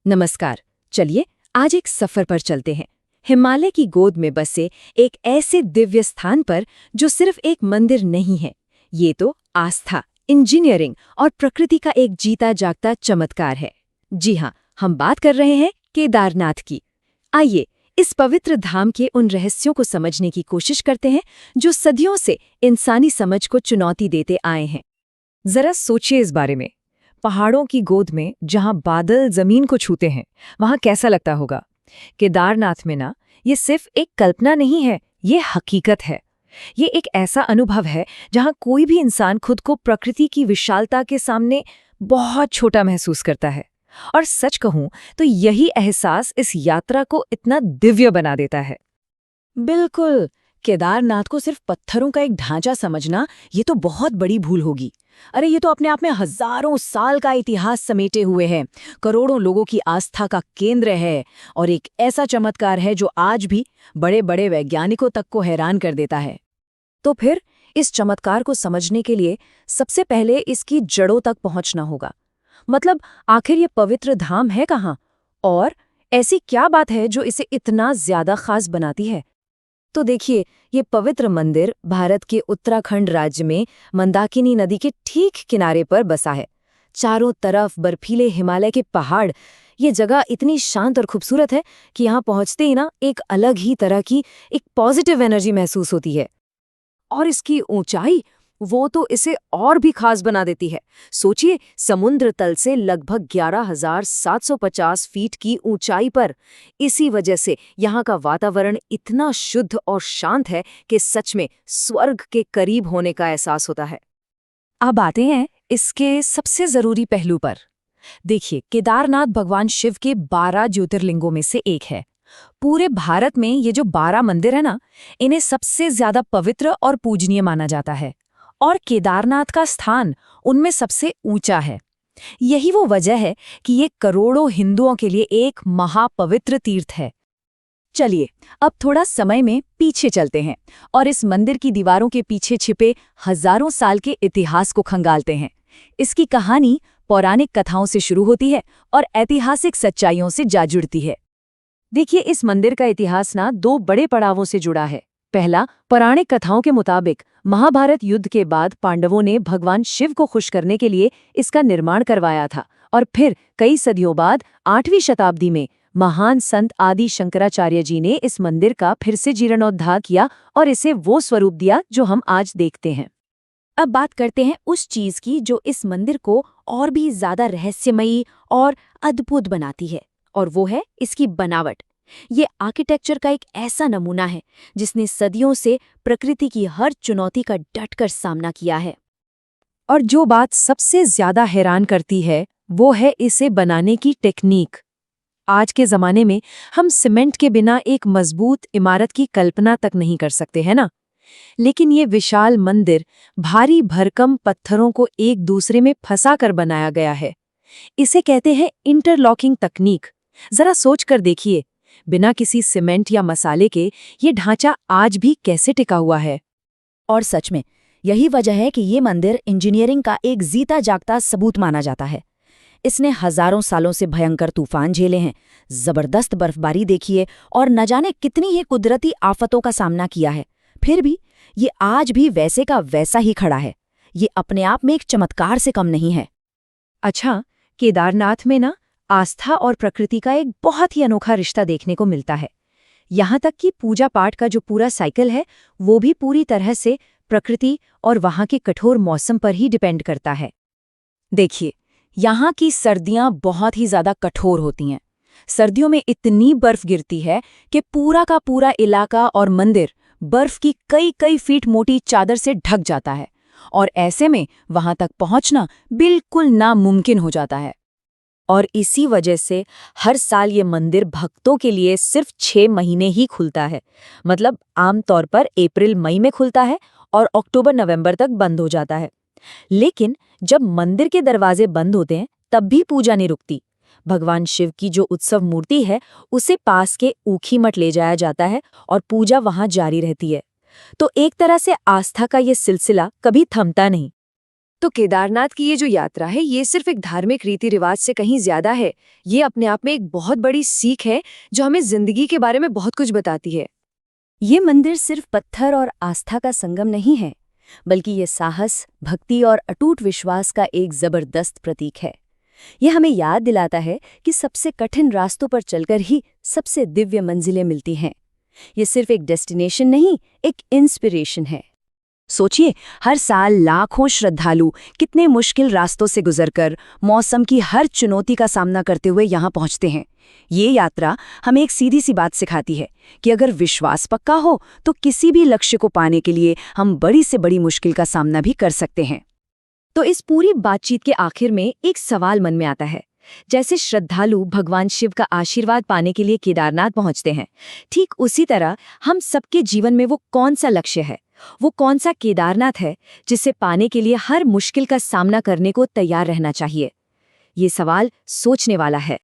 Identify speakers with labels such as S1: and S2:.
S1: नमस्कार। चलिए आज एक सफर पर चलते हैं, हिमालय की गोद में बसे एक ऐसे दिव्य स्थान पर जो सिर्फ एक मंदिर नहीं है। ये तो आस्था, इंजीनियरिंग और प्रकृति का एक जीता जागता चमत्कार है। जी हाँ, हम बात कर रहे हैं केदारनाथ की। आइए इस पवित्र धाम के उन रहस्यों को समझने की कोशिश करते हैं जो सदियों से इंसानी समझ को चुनौती देते आए हैं। जरा सोचिए इस बारे में। पहाड़ों की गोद में जहां बादल जमीन को छूते हैं, वहां कैसा लगता होगा। केदारनाथ में ना, ये सिर्फ एक कल्पना नहीं है, ये हकीकत है। ये एक ऐसा अनुभव है जहां कोई भी इंसान खुद को प्रकृति की विशालता के सामने बहुत छोटा महसूस करता है। और सच कहूं तो यही एहसास इस यात्रा को इतना दिव्य बना देता है।
S2: बिल्कुल। केदारनाथ को सिर्फ पत्थरों का एक ढांचा समझना, ये तो बहुत बड़ी भूल होगी। अरे ये तो अपने आप में हजारों साल का इतिहास समेटे हुए है, करोड़ों लोगों की आस्था का केंद्र है और एक ऐसा चमत्कार है जो आज भी बड़े बड़े वैज्ञानिकों तक को हैरान कर देता है।
S1: तो फिर इस चमत्कार को समझने के लिए सबसे पहले इसकी जड़ों तक पहुंचना होगा। मतलब आखिर ये पवित्र धाम है कहाँ, और ऐसी क्या बात है जो इसे इतना ज्यादा खास बनाती है। तो देखिए, ये पवित्र मंदिर भारत के उत्तराखंड राज्य में मंदाकिनी नदी के ठीक किनारे पर बसा है। चारों तरफ बर्फीले हिमालय के पहाड़। ये जगह इतनी शांत और खूबसूरत है कि यहाँ पहुँचते ही ना एक अलग ही तरह की एक पॉजिटिव एनर्जी महसूस होती है। और इसकी ऊंचाई, वो तो इसे और भी खास बना देती है। सोचिए, समुद्र तल से लगभग 11,750 फीट की ऊंचाई पर। इसी वजह से यहाँ का वातावरण इतना शुद्ध और शांत है कि सच में स्वर्ग के करीब होने का एहसास होता है। अब आते हैं इसके सबसे जरूरी पहलू पर। देखिए, केदारनाथ भगवान शिव के 12 ज्योतिर्लिंगों में से एक है। पूरे भारत में ये जो 12 मंदिर है ना, इन्हें सबसे ज्यादा पवित्र और पूजनीय माना जाता है। और केदारनाथ का स्थान उनमें सबसे ऊंचा है। यही वो वजह है कि ये करोड़ों हिंदुओं के लिए एक महापवित्र तीर्थ है। चलिए अब थोड़ा समय में पीछे चलते हैं और इस मंदिर की दीवारों के पीछे छिपे हजारों साल के इतिहास को खंगालते हैं। इसकी कहानी पौराणिक कथाओं से शुरू होती है और ऐतिहासिक सच्चाइयों से जा जुड़ती है। देखिए, इस मंदिर का इतिहास ना 2 बड़े पड़ावों से जुड़ा है। पहला, पौराणिक कथाओं के मुताबिक महाभारत युद्ध के बाद पांडवों ने भगवान शिव को खुश करने के लिए इसका निर्माण करवाया था। और फिर कई सदियों बाद 8वीं शताब्दी में महान संत आदि शंकराचार्य जी ने इस मंदिर का फिर से जीर्णोद्धार किया और इसे वो स्वरूप दिया जो हम आज देखते हैं। अब बात करते हैं उस चीज की जो इस मंदिर को और भी ज्यादा रहस्यमयी और अद्भुत बनाती है, और वो है इसकी बनावट। ये आर्किटेक्चर का एक ऐसा नमूना है जिसने सदियों से प्रकृति की हर चुनौती का डटकर सामना किया है। और जो बात सबसे ज्यादा हैरान करती है वो है इसे बनाने की टेक्निक। आज के जमाने में हम सीमेंट के बिना एक मजबूत इमारत की कल्पना तक नहीं कर सकते, है ना। लेकिन ये विशाल मंदिर भारी भरकम पत्थरों को एक दूसरे में फंसा कर बनाया गया है। इसे कहते हैं इंटरलॉकिंग तकनीक। जरा सोच कर देखिए, बिना किसी सीमेंट या मसाले के ये ढांचा आज भी कैसे टिका हुआ है।
S2: और सच में यही वजह है कि ये मंदिर इंजीनियरिंग का एक जीता जागता सबूत माना जाता है। इसने हजारों सालों से भयंकर तूफान झेले हैं, जबरदस्त बर्फबारी देखी है और न जाने कितनी ही कुदरती आफतों का सामना किया है। फिर भी ये आज भी वैसे का वैसा ही खड़ा है। ये अपने आप में एक चमत्कार से कम नहीं है।
S1: अच्छा, केदारनाथ में ना आस्था और प्रकृति का एक बहुत ही अनोखा रिश्ता देखने को मिलता है। यहाँ तक कि पूजा पाठ का जो पूरा साइकिल है वो भी पूरी तरह से प्रकृति और वहाँ के कठोर मौसम पर ही डिपेंड करता है। देखिए, यहाँ की सर्दियाँ बहुत ही ज्यादा कठोर होती हैं। सर्दियों में इतनी बर्फ गिरती है कि पूरा का पूरा इलाका और मंदिर बर्फ की कई कई फीट मोटी चादर से ढक जाता है, और ऐसे में वहां तक पहुंचना बिल्कुल नामुमकिन हो जाता है। और इसी वजह से हर साल ये मंदिर भक्तों के लिए सिर्फ 6 महीने ही खुलता है। मतलब आमतौर पर अप्रैल मई में खुलता है और अक्टूबर नवंबर तक बंद हो जाता है। लेकिन जब मंदिर के दरवाजे बंद होते हैं तब भी पूजा नहीं रुकती। भगवान शिव की जो उत्सव मूर्ति है उसे पास के ऊखीमठ ले जाया जाता है और पूजा वहां जारी रहती है। तो एक तरह से आस्था का ये सिलसिला कभी थमता नहीं। तो केदारनाथ की ये जो यात्रा है, ये सिर्फ एक धार्मिक रीति रिवाज से कहीं ज्यादा है। ये अपने आप में एक बहुत बड़ी सीख है जो हमें जिंदगी के बारे में बहुत कुछ बताती है।
S2: ये मंदिर सिर्फ पत्थर और आस्था का संगम नहीं है, बल्कि ये साहस, भक्ति और अटूट विश्वास का एक जबरदस्त प्रतीक है। ये हमें याद दिलाता है कि सबसे कठिन रास्तों पर चलकर ही सबसे दिव्य मंजिलें मिलती हैं। ये सिर्फ एक डेस्टिनेशन नहीं, एक इंस्पिरेशन है। सोचिए, हर साल लाखों श्रद्धालु कितने मुश्किल रास्तों से गुजरकर, मौसम की हर चुनौती का सामना करते हुए यहाँ पहुँचते हैं। ये यात्रा हमें एक सीधी सी बात सिखाती है कि अगर विश्वास पक्का हो तो किसी भी लक्ष्य को पाने के लिए हम बड़ी से बड़ी मुश्किल का सामना भी कर सकते हैं।
S1: तो इस पूरी बातचीत के आखिर में एक सवाल मन में आता है। जैसे श्रद्धालु भगवान शिव का आशीर्वाद पाने के लिए केदारनाथ पहुंचते हैं, ठीक उसी तरह हम सबके जीवन में वो कौन सा लक्ष्य है, वो कौन सा केदारनाथ है जिसे पाने के लिए हर मुश्किल का सामना करने को तैयार रहना चाहिए? ये सवाल सोचने वाला है।